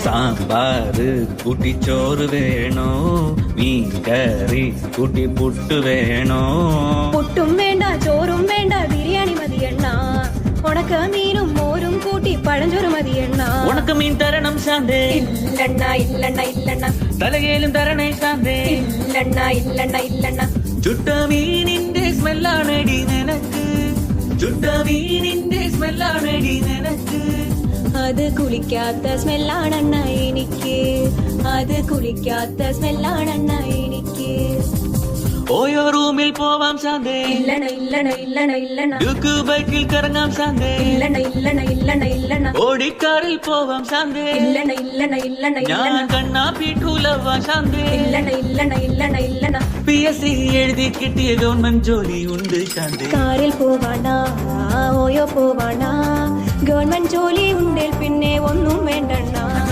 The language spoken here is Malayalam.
സാമ്പാറ് കൂട്ടി ചോറ് വേണോ മീൻ കറി കൂട്ടി പുട്ട് വേണോ പുട്ടും വേണ്ട ചോറും വേണ്ട ബിരിയാണി മതിയെണ്ണ ഉണക്ക മീനും മോരും കൂട്ടി പഴഞ്ചോറ് മതിയെണ്ണ ഉണക്ക മീൻ തരണം ശാന്തേ ഇല്ലണ്ണ ഇല്ലണ്ണ ഇല്ലണ്ണ തലകേലും തരണേ ശാന്തേ ഇല്ലണ്ണ ഇല്ലണ്ണ ഇല്ലണ്ണ ചുട്ട മീനിന്റെ സ്മെല്ലാണടി നിനക്ക് ചുട്ട മീനിന്റെ സ്മെല്ലാണടി നിനക്ക് അത് കുളിക്കാത്ത സ്മെല്ലാണെണ്ണ എനിക്ക് അത് കുളിക്കാത്ത സ്മെല്ലാണെണ്ണ എനിക്ക് ഓയോ റൂമിൽ പോവാം ശാന്തേ ഇല്ലണ ഇല്ലണ ഇല്ലണ ഇല്ലണ ഡ്യൂക്ക് ബൈക്കിൽ കറങ്ങാം ശാന്തേ ഇല്ലണ ഇല്ലണ ഇല്ലണ ഇല്ലണ ഓടിക്കാറിൽ പോവാം ശാന്തേ ഇല്ലണ ഇല്ലണ ഇല്ലണ ഞാൻ ഇല്ലണ കണ്ണാ പീഠൂലവാ ശാന്തേ ഇല്ലണ ഇല്ലണ ഇല്ലണ ഇല്ലണ PSC എഴുതി കിട്ടിയ ഗവൺമെന്റ് ജോലി ഉണ്ട് ശാന്തേ കാറിൽ പോവാണ ഓയോ പോവാണ ഗവൺമെന്റ് ജോലി ഉണ്ടേൽ പിന്നെ ഒന്നും വേണ്ടണ്ണ